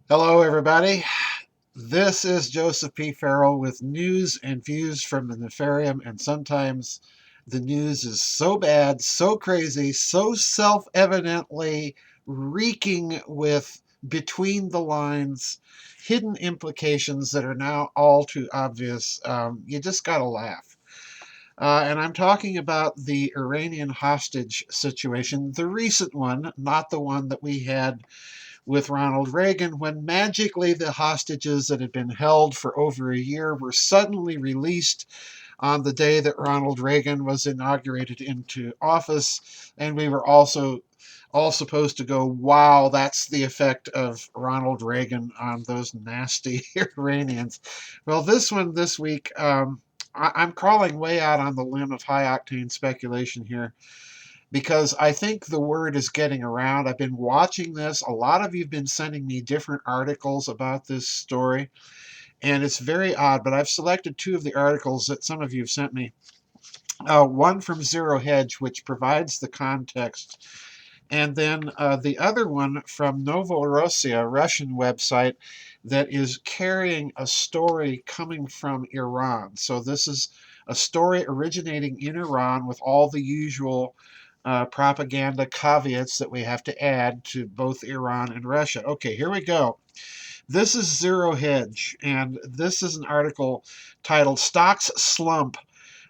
Hello, everybody. This is Joseph P. Farrell with news and views from the Nefarium, and sometimes the news is so bad, so crazy, so self-evidently reeking with between the lines, hidden implications that are now all too obvious. You just gotta laugh. And I'm talking about the Iranian hostage situation, the recent one, not the one that we had with Ronald Reagan when magically the hostages that had been held for over a year were suddenly released on the day that Ronald Reagan was inaugurated into office. And we were also all supposed to go, wow, that's the effect of Ronald Reagan on those nasty Iranians. Well, this one this week, I'm crawling way out on the limb of high octane speculation here because I think the word is getting around. I've been watching this. A lot of you have been sending me different articles about this story, and it's very odd, but I've selected two of the articles that some of you have sent me. One from Zero Hedge, which provides the context, and then the other one from Novorossiya, a Russian website that is carrying a story coming from Iran. So this is a story originating in Iran with all the usual propaganda caveats that we have to add to both Iran and Russia. Okay, here we go. This is Zero Hedge, and this is an article titled Stocks Slump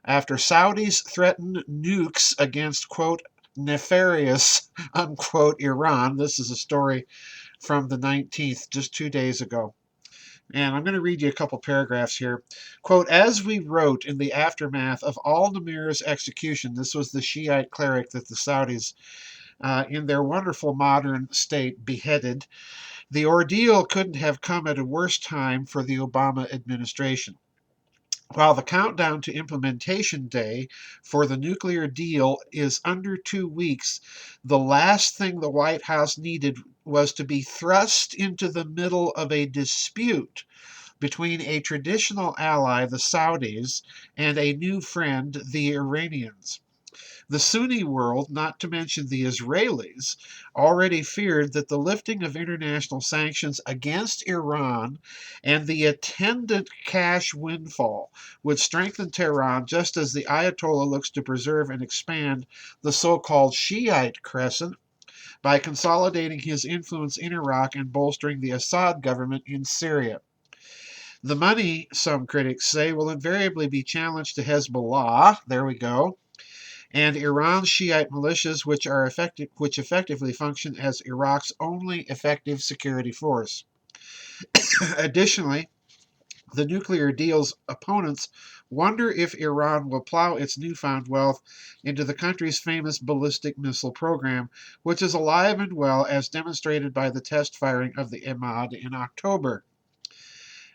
After Saudis Threaten Nukes Against, quote, Nefarious, unquote, Iran. This is a story from the 19th, just 2 days ago. And I'm going to read you a couple paragraphs here. Quote, as we wrote in the aftermath of al-Nimir's execution, this was the Shiite cleric that the Saudis, in their wonderful modern state, beheaded, the ordeal couldn't have come at a worse time for the Obama administration. While the countdown to implementation day for the nuclear deal is under 2 weeks, the last thing the White House needed was to be thrust into the middle of a dispute between a traditional ally, the Saudis, and a new friend, the Iranians. The Sunni world, not to mention the Israelis, already feared that the lifting of international sanctions against Iran and the attendant cash windfall would strengthen Tehran just as the Ayatollah looks to preserve and expand the so-called Shiite crescent by consolidating his influence in Iraq and bolstering the Assad government in Syria. The money, some critics say, will invariably be challenged to Hezbollah. There we go, and Iran's Shiite militias, which effectively function as Iraq's only effective security force. Additionally, the nuclear deal's opponents wonder if Iran will plow its newfound wealth into the country's famous ballistic missile program, which is alive and well, as demonstrated by the test firing of the Imad in October.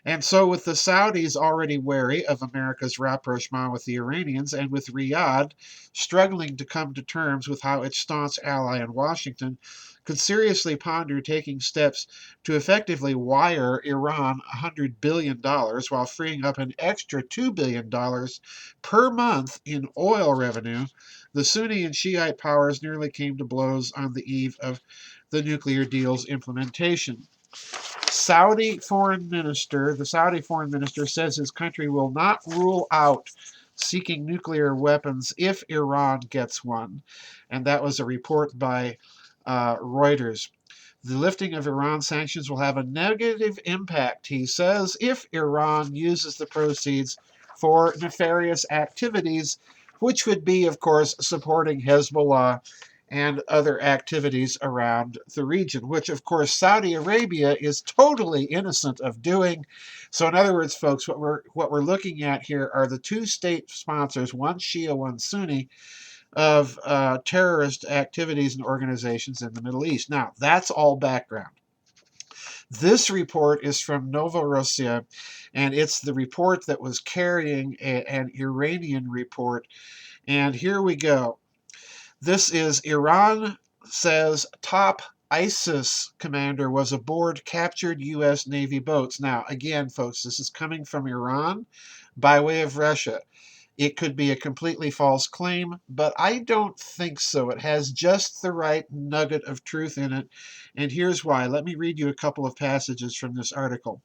And so, with the Saudis already wary of America's rapprochement with the Iranians, and with Riyadh struggling to come to terms with how its staunch ally in Washington could seriously ponder taking steps to effectively wire Iran $100 billion while freeing up an extra $2 billion per month in oil revenue, the Sunni and Shiite powers nearly came to blows on the eve of the nuclear deal's implementation. The Saudi foreign minister says his country will not rule out seeking nuclear weapons if Iran gets one. And that was a report by Reuters. The lifting of Iran sanctions will have a negative impact, he says, if Iran uses the proceeds for nefarious activities, which would be, of course, supporting Hezbollah and other activities around the region, which, of course, Saudi Arabia is totally innocent of doing. So, in other words, folks, what we're looking at here are the two state sponsors, one Shia, one Sunni, of terrorist activities and organizations in the Middle East. Now, that's all background. This report is from Novorossiya, and it's the report that was carrying an Iranian report. And here we go. This is Iran says top ISIS commander was aboard captured U.S. Navy boats. Now, again, folks, this is coming from Iran by way of Russia. It could be a completely false claim, but I don't think so. It has just the right nugget of truth in it, and here's why. Let me read you a couple of passages from this article.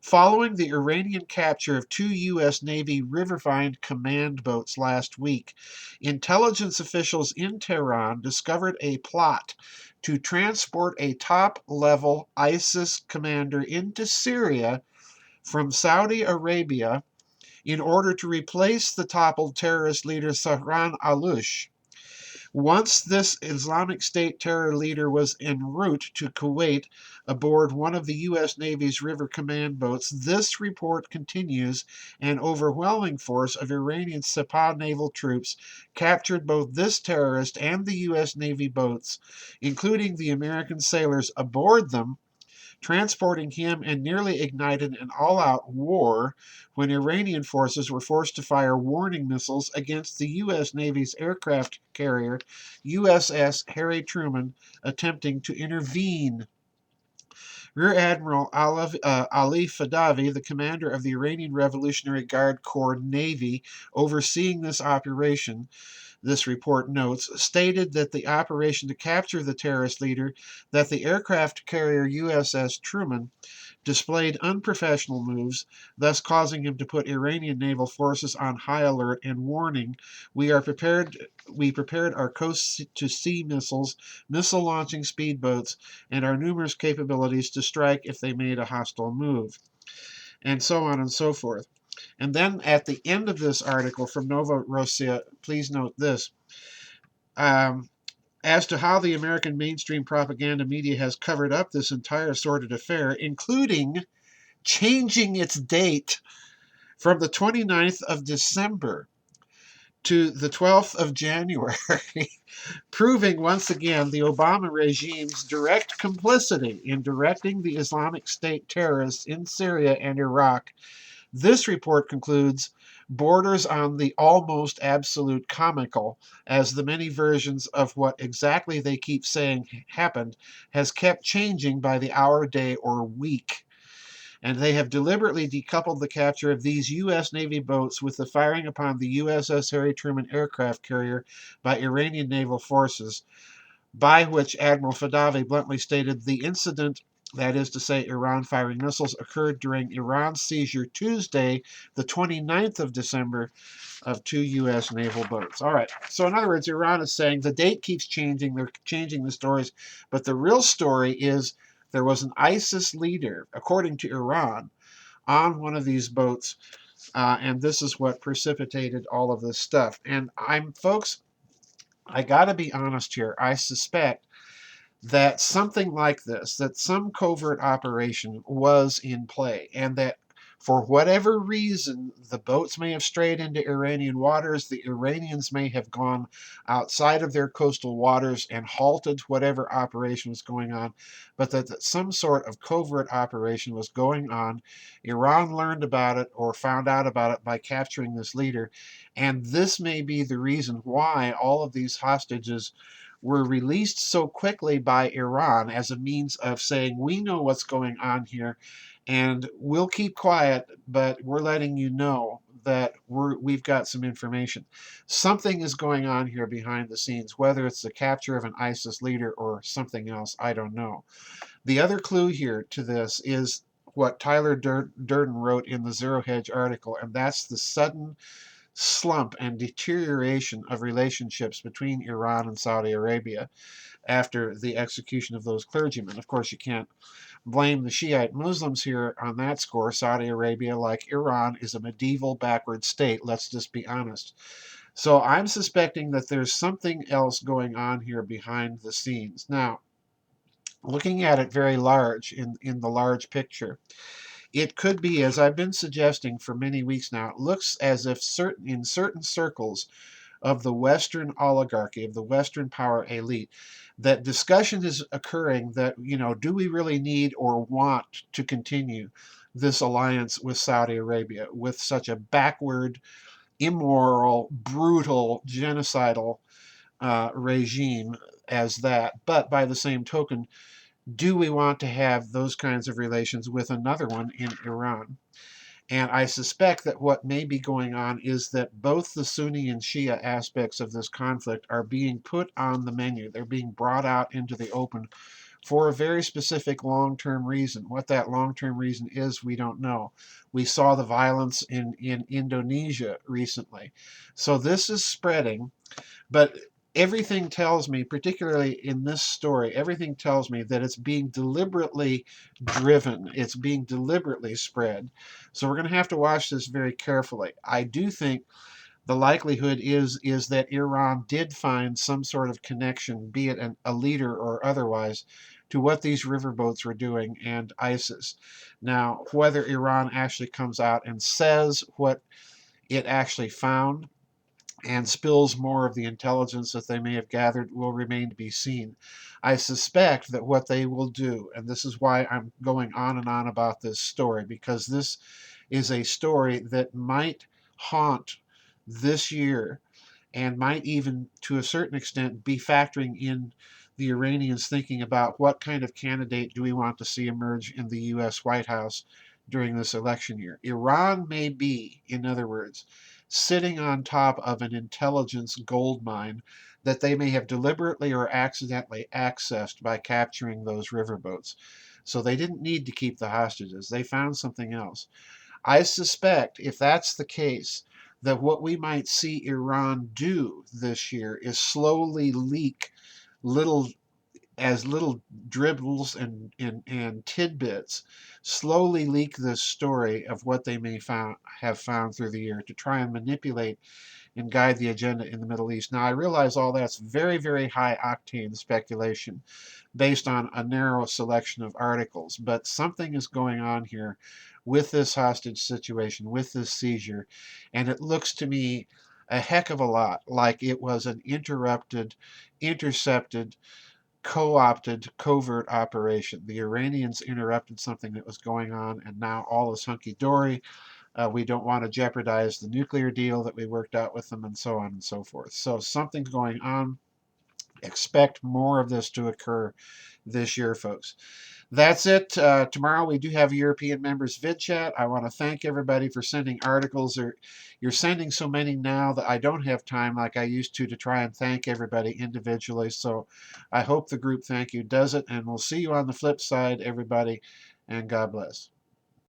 Following the Iranian capture of two U.S. Navy Riverine command boats last week, intelligence officials in Tehran discovered a plot to transport a top-level ISIS commander into Syria from Saudi Arabia in order to replace the toppled terrorist leader Sahran al-Lush. Once this Islamic State terror leader was en route to Kuwait aboard one of the U.S. Navy's River Command boats, this report continues, an overwhelming force of Iranian Sepah naval troops captured both this terrorist and the U.S. Navy boats, including the American sailors aboard them, transporting him, and nearly ignited an all-out war when Iranian forces were forced to fire warning missiles against the U.S. Navy's aircraft carrier USS Harry Truman, attempting to intervene. Rear Admiral Ali Fadavi, the commander of the Iranian Revolutionary Guard Corps Navy, overseeing this operation, this report notes, stated that the operation to capture the terrorist leader, that the aircraft carrier USS Truman displayed unprofessional moves, thus causing him to put Iranian naval forces on high alert and warning, we prepared our coast to sea missiles, missile launching speedboats, and our numerous capabilities to strike if they made a hostile move, and so on and so forth. And then at the end of this article from Novorossiya, please note this. Um, as to how the American mainstream propaganda media has covered up this entire sordid affair, including changing its date from the 29th of December to the 12th of January, proving once again the Obama regime's direct complicity in directing the Islamic State terrorists in Syria and Iraq. This report concludes borders on the almost absolute comical, as the many versions of what exactly they keep saying happened has kept changing by the hour, day, or week. And they have deliberately decoupled the capture of these U.S. Navy boats with the firing upon the USS Harry Truman aircraft carrier by Iranian naval forces, by which Admiral Fadavi bluntly stated the incident, that is to say, Iran firing missiles, occurred during Iran's seizure Tuesday, the 29th of December, of two U.S. naval boats. All right. So, in other words, Iran is saying the date keeps changing. They're changing the stories. But the real story is there was an ISIS leader, according to Iran, on one of these boats. And this is what precipitated all of this stuff. And folks, I got to be honest here. I suspect that something like this, that some covert operation was in play, and that for whatever reason, the boats may have strayed into Iranian waters, the Iranians may have gone outside of their coastal waters and halted whatever operation was going on, but that some sort of covert operation was going on. Iran learned about it or found out about it by capturing this leader, and this may be the reason why all of these hostages were released so quickly by Iran as a means of saying, we know what's going on here and we'll keep quiet, but we're letting you know that we've got some information. Something is going on here behind the scenes, whether it's the capture of an ISIS leader or something else, I don't know. The other clue here to this is what Tyler Durden wrote in the Zero Hedge article, and that's the sudden slump and deterioration of relationships between Iran and Saudi Arabia after the execution of those clergymen. Of course, you can't blame the Shiite Muslims here on that score. Saudi Arabia, like Iran, is a medieval backward state. Let's just be honest. So I'm suspecting that there's something else going on here behind the scenes. Now, looking at it very large in the large picture, it could be, as I've been suggesting for many weeks now, it looks as if in certain circles of the Western oligarchy, of the Western power elite, that discussion is occurring that, do we really need or want to continue this alliance with Saudi Arabia, with such a backward, immoral, brutal, genocidal regime as that? But by the same token, do we want to have those kinds of relations with another one in Iran? And I suspect that what may be going on is that both the Sunni and Shia aspects of this conflict are being put on the menu. They're being brought out into the open for a very specific long-term reason. What that long-term reason is, we don't know. We saw the violence in Indonesia recently. So this is spreading, but everything tells me, particularly in this story, everything tells me that it's being deliberately driven. It's being deliberately spread. So we're going to have to watch this very carefully. I do think the likelihood is that Iran did find some sort of connection, be it a leader or otherwise, to what these riverboats were doing and ISIS. Now, whether Iran actually comes out and says what it actually found and spills more of the intelligence that they may have gathered will remain to be seen. I suspect that what they will do, and this is why I'm going on and on about this story, because this is a story that might haunt this year and might even, to a certain extent, be factoring in the Iranians thinking about what kind of candidate do we want to see emerge in the U.S. White House during this election year. Iran may be, in other words, sitting on top of an intelligence gold mine that they may have deliberately or accidentally accessed by capturing those riverboats. So they didn't need to keep the hostages. They found something else. I suspect, if that's the case, that what we might see Iran do this year is slowly leak little little dribbles and tidbits, slowly leak this story of what they may have found through the year to try and manipulate and guide the agenda in the Middle East. Now, I realize all that's very, very high octane speculation based on a narrow selection of articles, but something is going on here with this hostage situation, with this seizure, and it looks to me a heck of a lot like it was an interrupted, intercepted, co-opted covert operation. The Iranians interrupted something that was going on, and now all is hunky-dory. We don't want to jeopardize the nuclear deal that we worked out with them, and so on and so forth. So something's going on. Expect more of this to occur this year, folks. That's it. Tomorrow we do have a European members vid chat. I want to thank everybody for sending articles. You're sending so many now that I don't have time like I used to try and thank everybody individually. So I hope the group thank you does it, and we'll see you on the flip side, everybody, and God bless.